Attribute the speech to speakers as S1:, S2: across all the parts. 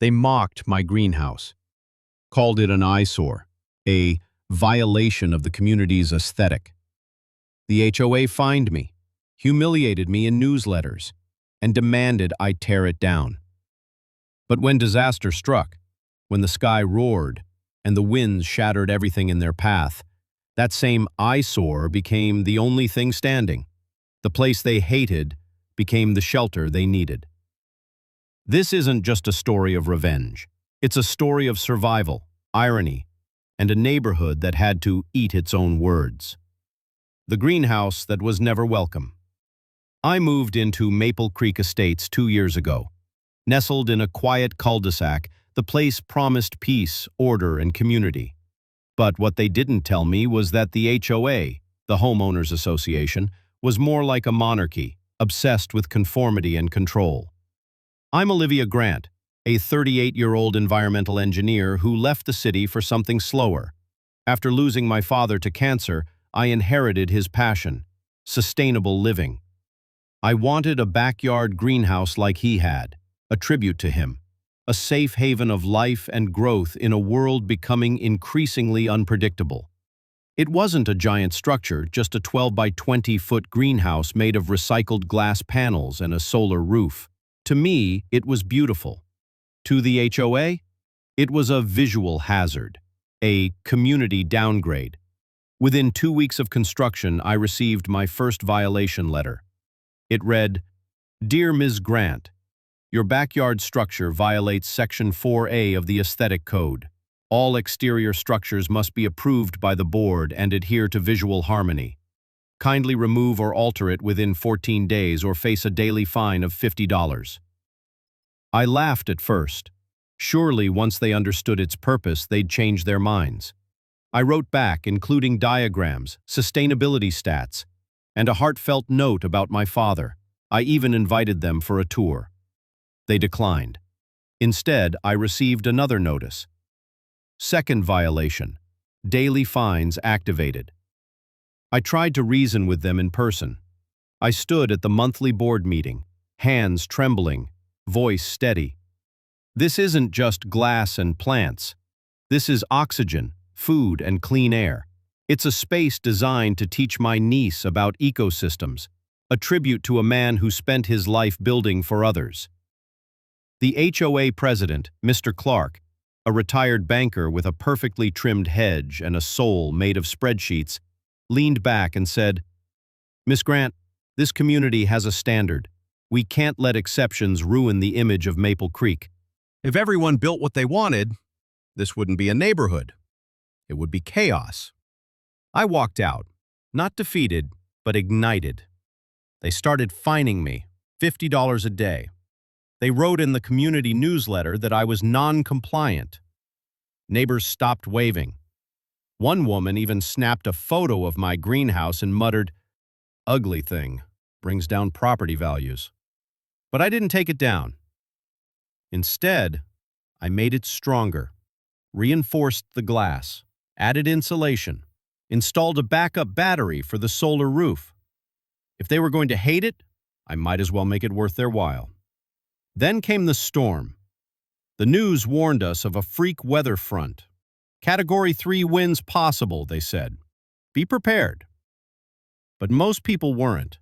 S1: They mocked my greenhouse, called it an eyesore, a violation of the community's aesthetic. The HOA fined me, humiliated me in newsletters, and demanded I tear it down. But when disaster struck, when the sky roared and the winds shattered everything in their path, that same eyesore became the only thing standing. The place they hated became the shelter they needed. This isn't just a story of revenge. It's a story of survival, irony, and a neighborhood that had to eat its own words. The greenhouse that was never welcome. I moved into Maple Creek Estates 2 years ago. Nestled in a quiet cul-de-sac, the place promised peace, order, and community. But what they didn't tell me was that the HOA, the Homeowners Association, was more like a monarchy, obsessed with conformity and control. I'm Olivia Grant, a 38-year-old environmental engineer who left the city for something slower. After losing my father to cancer, I inherited his passion, sustainable living. I wanted a backyard greenhouse like he had, a tribute to him, a safe haven of life and growth in a world becoming increasingly unpredictable. It wasn't a giant structure, just a 12 by 20-foot greenhouse made of recycled glass panels and a solar roof. To me, it was beautiful. To the HOA, it was a visual hazard, a community downgrade. Within 2 weeks of construction, I received my first violation letter. It read, "Dear Ms. Grant, your backyard structure violates Section 4A of the Aesthetic Code. All exterior structures must be approved by the board and adhere to visual harmony. Kindly remove or alter it within 14 days or face a daily fine of $50. I laughed at first. Surely once they understood its purpose, they'd change their minds. I wrote back, including diagrams, sustainability stats, and a heartfelt note about my father. I even invited them for a tour. They declined. Instead, I received another notice. Second violation. Daily fines activated. I tried to reason with them in person. I stood at the monthly board meeting, hands trembling, voice steady. This isn't just glass and plants. This is oxygen, food, and clean air. It's a space designed to teach my niece about ecosystems, a tribute to a man who spent his life building for others. The HOA president, Mr. Clark, a retired banker with a perfectly trimmed hedge and a soul made of spreadsheets, leaned back and said, "Miss Grant, this community has a standard. We can't let exceptions ruin the image of Maple Creek. If everyone built what they wanted, this wouldn't be a neighborhood. It would be chaos." I walked out, not defeated, but ignited. They started fining me, $50 a day. They wrote in the community newsletter that I was non-compliant. Neighbors stopped waving. One woman even snapped a photo of my greenhouse and muttered, "Ugly thing, brings down property values." But I didn't take it down. Instead, I made it stronger, reinforced the glass, added insulation, installed a backup battery for the solar roof. If they were going to hate it, I might as well make it worth their while. Then came the storm. The news warned us of a freak weather front. Category 3 winds possible, they said. Be prepared. But most people weren't.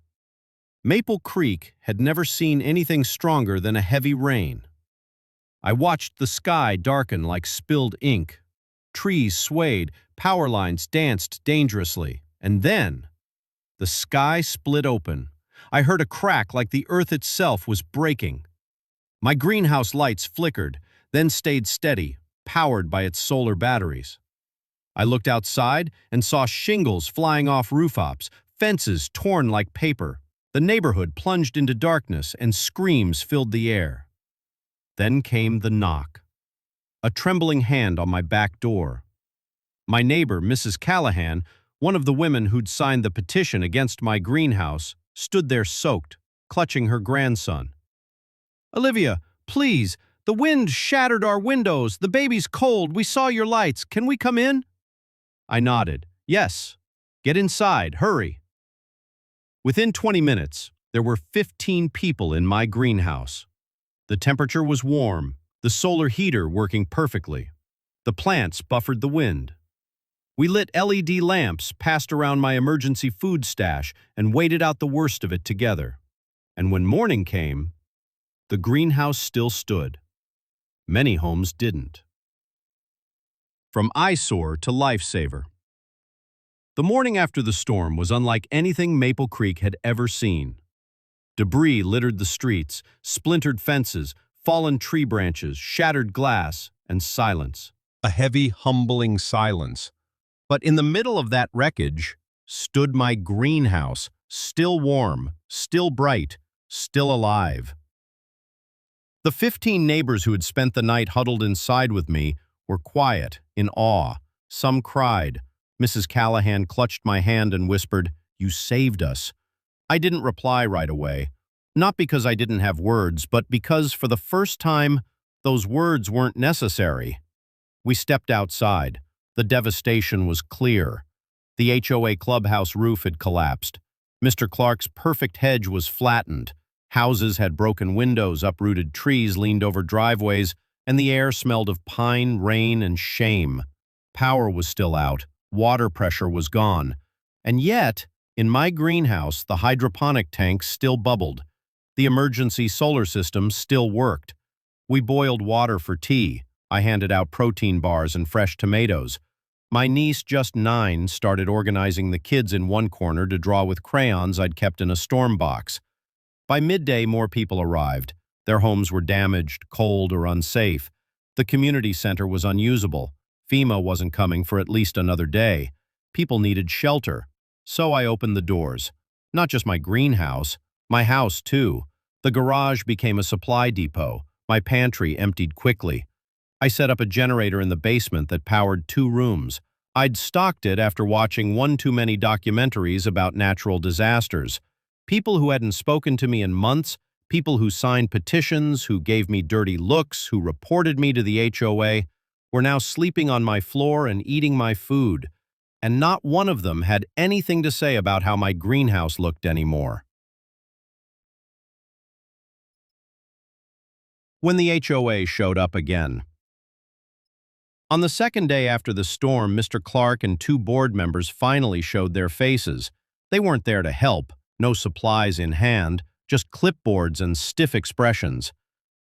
S1: Maple Creek had never seen anything stronger than a heavy rain. I watched the sky darken like spilled ink. Trees swayed, power lines danced dangerously, and then the sky split open. I heard a crack like the earth itself was breaking. My greenhouse lights flickered, then stayed steady, powered by its solar batteries. I looked outside and saw shingles flying off rooftops, fences torn like paper. The neighborhood plunged into darkness and screams filled the air. Then came the knock. A trembling hand on my back door. My neighbor, Mrs. Callahan, one of the women who'd signed the petition against my greenhouse, stood there soaked, clutching her grandson. "Olivia, please, the wind shattered our windows. The baby's cold. We saw your lights. Can we come in?" I nodded. "Yes. Get inside. Hurry." Within 20 minutes, there were 15 people in my greenhouse. The temperature was warm, the solar heater working perfectly. The plants buffered the wind. We lit LED lamps, passed around my emergency food stash, and waited out the worst of it together. And when morning came, the greenhouse still stood. Many homes didn't. From eyesore to lifesaver. The morning after the storm was unlike anything Maple Creek had ever seen. Debris littered the streets, splintered fences, fallen tree branches, shattered glass, and silence. A heavy, humbling silence. But in the middle of that wreckage stood my greenhouse, still warm, still bright, still alive. The 15 neighbors who had spent the night huddled inside with me were quiet, in awe. Some cried. Mrs. Callahan clutched my hand and whispered, "You saved us." I didn't reply right away, not because I didn't have words, but because for the first time, those words weren't necessary. We stepped outside. The devastation was clear. The HOA clubhouse roof had collapsed. Mr. Clark's perfect hedge was flattened. Houses had broken windows, uprooted trees leaned over driveways, and the air smelled of pine, rain, and shame. Power was still out. Water pressure was gone. And yet, in my greenhouse, the hydroponic tank still bubbled. The emergency solar system still worked. We boiled water for tea. I handed out protein bars and fresh tomatoes. My niece, just 9, started organizing the kids in one corner to draw with crayons I'd kept in a storm box. By midday, more people arrived. Their homes were damaged, cold, or unsafe. The community center was unusable. FEMA wasn't coming for at least another day. People needed shelter. So I opened the doors. Not just my greenhouse, my house too. The garage became a supply depot. My pantry emptied quickly. I set up a generator in the basement that powered 2 rooms. I'd stocked it after watching one too many documentaries about natural disasters. People who hadn't spoken to me in months, people who signed petitions, who gave me dirty looks, who reported me to the HOA, were now sleeping on my floor and eating my food. And not one of them had anything to say about how my greenhouse looked anymore. When the HOA showed up again. On the second day after the storm, Mr. Clark and 2 board members finally showed their faces. They weren't there to help, no supplies in hand, just clipboards and stiff expressions.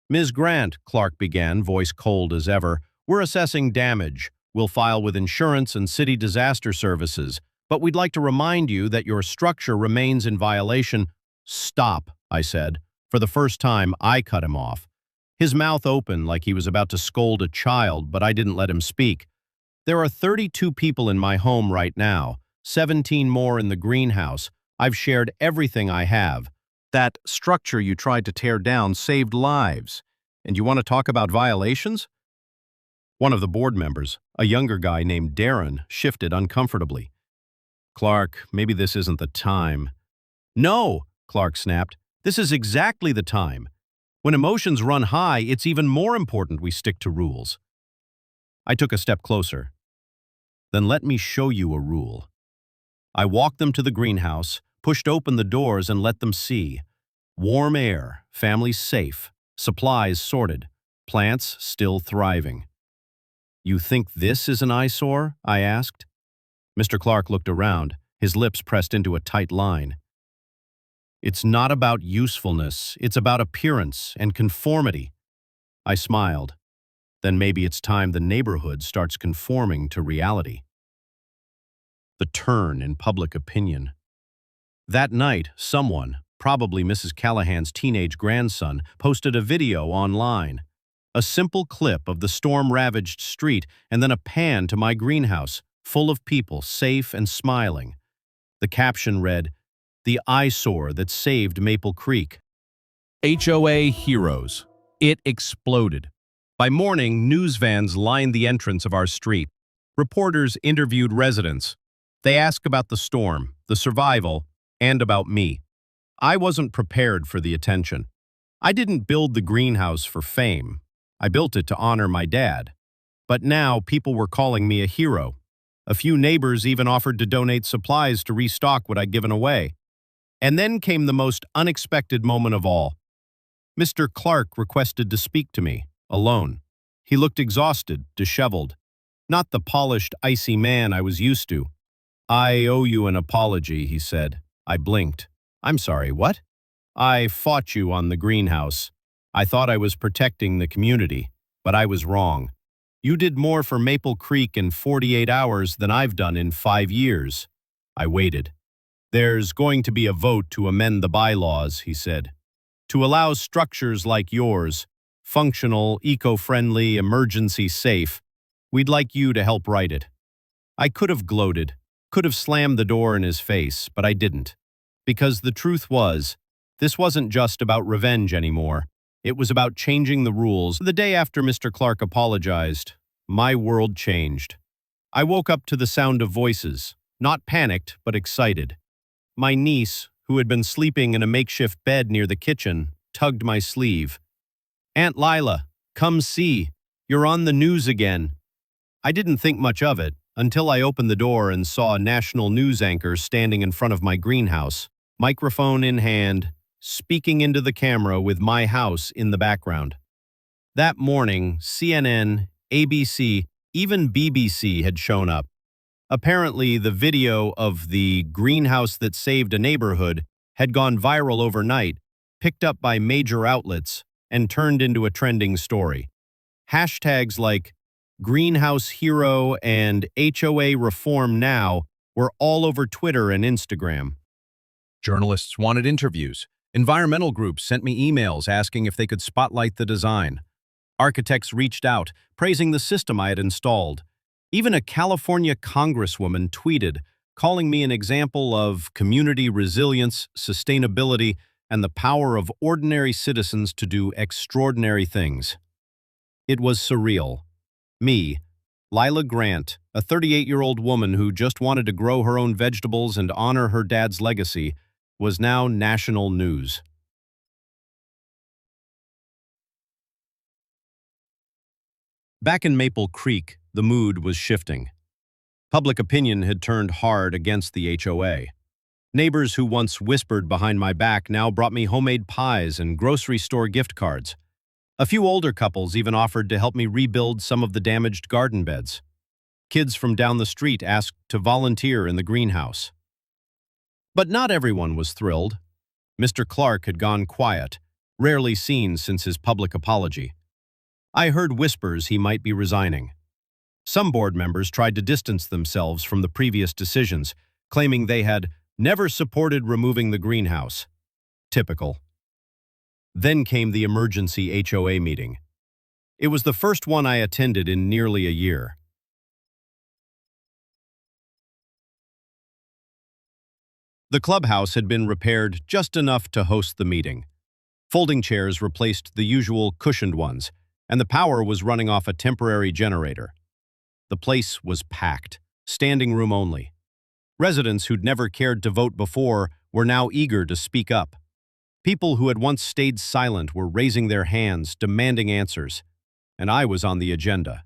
S1: "Ms. Grant," Clark began, voice cold as ever, "we're assessing damage. We'll file with insurance and city disaster services, but we'd like to remind you that your structure remains in violation." "Stop," I said. For the first time, I cut him off. His mouth opened like he was about to scold a child, but I didn't let him speak. "There are 32 people in my home right now, 17 more in the greenhouse. I've shared everything I have. That structure you tried to tear down saved lives. And you want to talk about violations?" One of the board members, a younger guy named Darren, shifted uncomfortably. "Clark, maybe this isn't the time." "No," Clark snapped. "This is exactly the time. When emotions run high, it's even more important we stick to rules." I took a step closer. "Then let me show you a rule." I walked them to the greenhouse, pushed open the doors and let them see. Warm air, families safe, supplies sorted, plants still thriving. "You think this is an eyesore?" I asked. Mr. Clark looked around, his lips pressed into a tight line. "It's not about usefulness, it's about appearance and conformity." I smiled. Then maybe it's time the neighborhood starts conforming to reality. The turn in public opinion. That night, someone, probably Mrs. Callahan's teenage grandson, posted a video online. A simple clip of the storm-ravaged street and then a pan to my greenhouse, full of people, safe and smiling. The caption read, "The eyesore that saved Maple Creek." HOA heroes. It exploded. By morning, news vans lined the entrance of our street. Reporters interviewed residents. They asked about the storm, the survival, and about me. I wasn't prepared for the attention. I didn't build the greenhouse for fame. I built it to honor my dad. But now people were calling me a hero. A few neighbors even offered to donate supplies to restock what I'd given away. And then came the most unexpected moment of all. Mr. Clark requested to speak to me. alone. He looked exhausted, disheveled. Not the polished, icy man I was used to. "I owe you an apology," he said. I blinked. "I'm sorry, what?" "I fought you on the greenhouse. I thought I was protecting the community, but I was wrong. You did more for Maple Creek in 48 hours than I've done in 5 years." I waited. "There's going to be a vote to amend the bylaws," he said, "to allow structures like yours, functional, eco-friendly, emergency safe. We'd like you to help write it." I could have gloated, could have slammed the door in his face, but I didn't. Because the truth was, this wasn't just about revenge anymore. It was about changing the rules. The day after Mr. Clark apologized, my world changed. I woke up to the sound of voices, not panicked, but excited. My niece, who had been sleeping in a makeshift bed near the kitchen, tugged my sleeve. "Aunt Lila, come see. You're on the news again." I didn't think much of it until I opened the door and saw a national news anchor standing in front of my greenhouse, microphone in hand, speaking into the camera with my house in the background. That morning, CNN, ABC, even BBC had shown up. Apparently, the video of the greenhouse that saved a neighborhood had gone viral overnight, picked up by major outlets, and turned into a trending story. Hashtags like "Greenhouse Hero" and "HOA Reform Now" were all over Twitter and Instagram. Journalists wanted interviews. Environmental groups sent me emails asking if they could spotlight the design. Architects reached out, praising the system I had installed. Even a California congresswoman tweeted, calling me an example of community resilience, sustainability, and the power of ordinary citizens to do extraordinary things. It was surreal. Me, Lila Grant, a 38-year-old woman who just wanted to grow her own vegetables and honor her dad's legacy, was now national news. Back in Maple Creek, the mood was shifting. Public opinion had turned hard against the HOA. Neighbors who once whispered behind my back now brought me homemade pies and grocery store gift cards. A few older couples even offered to help me rebuild some of the damaged garden beds. Kids from down the street asked to volunteer in the greenhouse. But not everyone was thrilled. Mr. Clark had gone quiet, rarely seen since his public apology. I heard whispers he might be resigning. Some board members tried to distance themselves from the previous decisions, claiming they had never supported removing the greenhouse. Typical. Then came the emergency HOA meeting. It was the first one I attended in nearly a year. The clubhouse had been repaired just enough to host the meeting. Folding chairs replaced the usual cushioned ones, and the power was running off a temporary generator. The place was packed, standing room only. Residents who'd never cared to vote before were now eager to speak up. People who had once stayed silent were raising their hands, demanding answers, and I was on the agenda.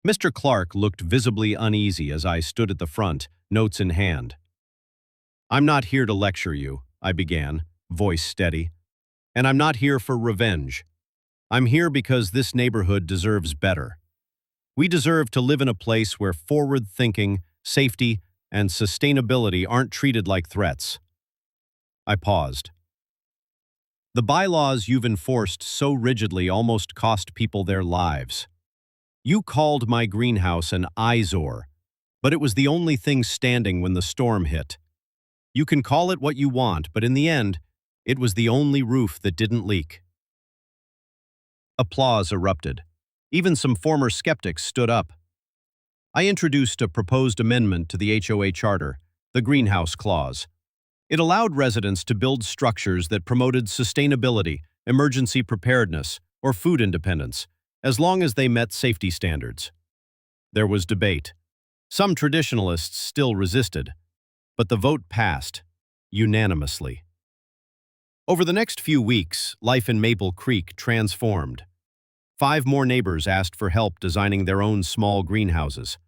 S1: Mr. Clark looked visibly uneasy as I stood at the front, notes in hand. "I'm not here to lecture you," I began, voice steady. "And I'm not here for revenge. I'm here because this neighborhood deserves better. We deserve to live in a place where forward thinking, safety, and sustainability aren't treated like threats." I paused. "The bylaws you've enforced so rigidly almost cost people their lives. You called my greenhouse an eyesore, but it was the only thing standing when the storm hit. You can call it what you want, but in the end, it was the only roof that didn't leak." Applause erupted. Even some former skeptics stood up. I introduced a proposed amendment to the HOA charter, the Greenhouse Clause. It allowed residents to build structures that promoted sustainability, emergency preparedness, or food independence, as long as they met safety standards. There was debate. Some traditionalists still resisted, but the vote passed, unanimously. Over the next few weeks, life in Maple Creek transformed. 5 more neighbors asked for help designing their own small greenhouses.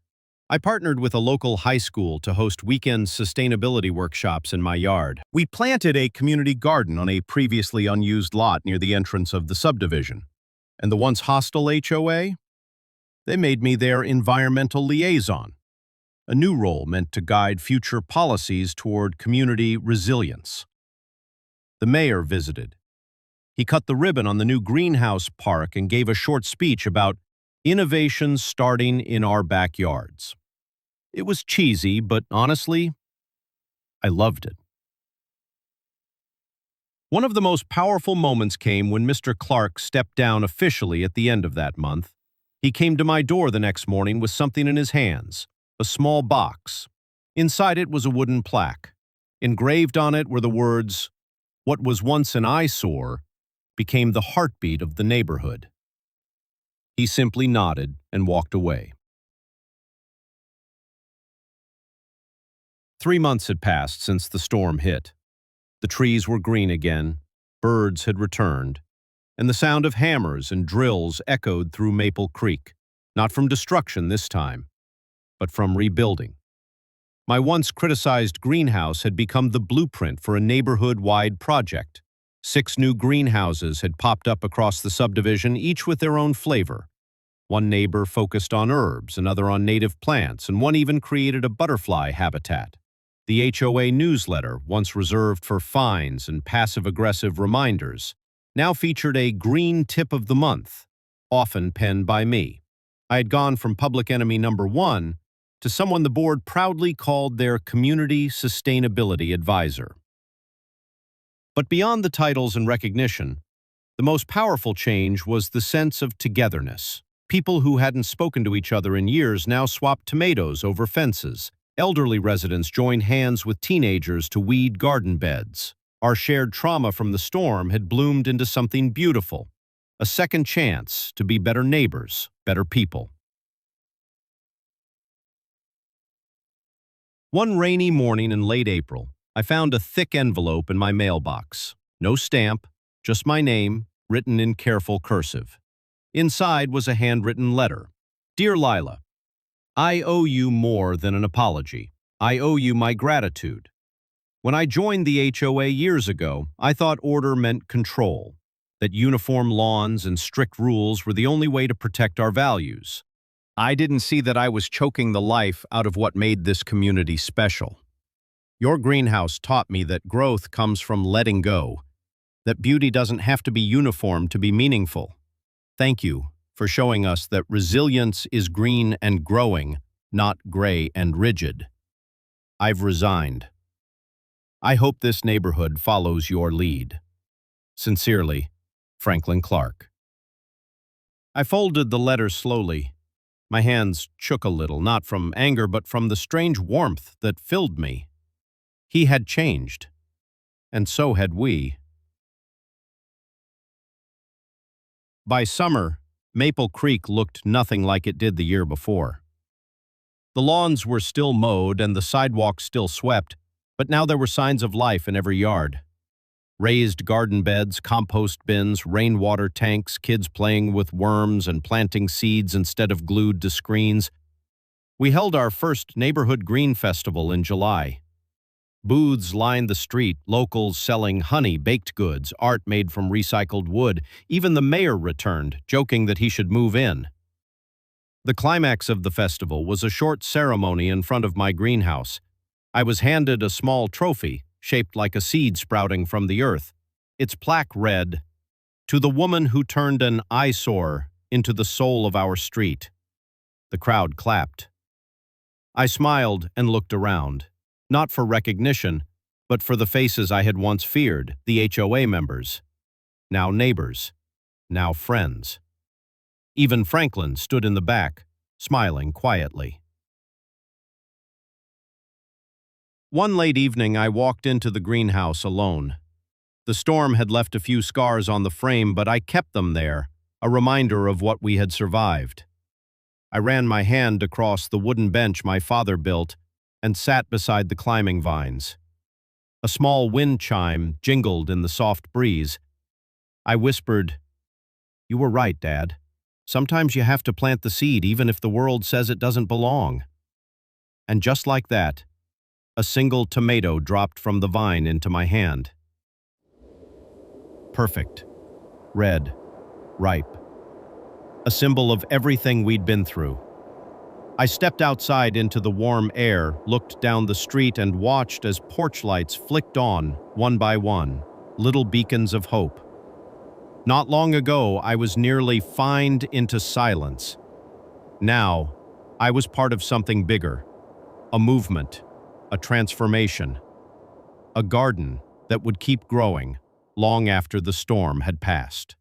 S1: I partnered with a local high school to host weekend sustainability workshops in my yard. We planted a community garden on a previously unused lot near the entrance of the subdivision. And the once hostile HOA? They made me their environmental liaison, a new role meant to guide future policies toward community resilience. The mayor visited. He cut the ribbon on the new greenhouse park and gave a short speech about innovations starting in our backyards. It was cheesy, but honestly, I loved it. One of the most powerful moments came when Mr. Clark stepped down officially at the end of that month. He came to my door the next morning with something in his hands, a small box. Inside it was a wooden plaque. Engraved on it were the words, "What was once an eyesore became the heartbeat of the neighborhood." He simply nodded and walked away. 3 months had passed since the storm hit. The trees were green again, birds had returned, and the sound of hammers and drills echoed through Maple Creek, not from destruction this time, but from rebuilding. My once criticized greenhouse had become the blueprint for a neighborhood-wide project. 6 new greenhouses had popped up across the subdivision, each with their own flavor. One neighbor focused on herbs, another on native plants, and one even created a butterfly habitat. The HOA newsletter, once reserved for fines and passive-aggressive reminders, now featured a green tip of the month, often penned by me. I had gone from public enemy number 1 to someone the board proudly called their community sustainability advisor. But beyond the titles and recognition, the most powerful change was the sense of togetherness. People who hadn't spoken to each other in years now swapped tomatoes over fences. Elderly residents joined hands with teenagers to weed garden beds. Our shared trauma from the storm had bloomed into something beautiful, a second chance to be better neighbors, better people. One rainy morning in late April, I found a thick envelope in my mailbox. No stamp, just my name, written in careful cursive. Inside was a handwritten letter. Dear Lila, I owe you more than an apology. I owe you my gratitude. When I joined the HOA years ago, I thought order meant control, that uniform lawns and strict rules were the only way to protect our values. I didn't see that I was choking the life out of what made this community special. Your greenhouse taught me that growth comes from letting go, that beauty doesn't have to be uniform to be meaningful. Thank you for showing us that resilience is green and growing, not gray and rigid. I've resigned. I hope this neighborhood follows your lead. Sincerely, Franklin Clark. I folded the letter slowly. My hands shook a little, not from anger, but from the strange warmth that filled me. He had changed, and so had we. By summer, Maple Creek looked nothing like it did the year before. The lawns were still mowed and the sidewalks still swept, but now there were signs of life in every yard. Raised garden beds, compost bins, rainwater tanks, kids playing with worms and planting seeds instead of glued to screens. We held our first neighborhood green festival in July. Booths lined the street, locals selling honey, baked goods, art made from recycled wood. Even the mayor returned, joking that he should move in. The climax of the festival was a short ceremony in front of my greenhouse. I was handed a small trophy, shaped like a seed sprouting from the earth. Its plaque read, "To the woman who turned an eyesore into the soul of our street." The crowd clapped. I smiled and looked around. Not for recognition, but for the faces I had once feared, the HOA members. Now neighbors, now friends. Even Franklin stood in the back, smiling quietly. One late evening, I walked into the greenhouse alone. The storm had left a few scars on the frame, but I kept them there, a reminder of what we had survived. I ran my hand across the wooden bench my father built and sat beside the climbing vines. A small wind chime jingled in the soft breeze. I whispered, "You were right, Dad. Sometimes you have to plant the seed even if the world says it doesn't belong." And just like that, a single tomato dropped from the vine into my hand. Perfect, red, ripe, a symbol of everything we'd been through. I stepped outside into the warm air, looked down the street, and watched as porch lights flicked on, one by one, little beacons of hope. Not long ago, I was nearly fined into silence. Now, I was part of something bigger, a movement, a transformation, a garden that would keep growing long after the storm had passed.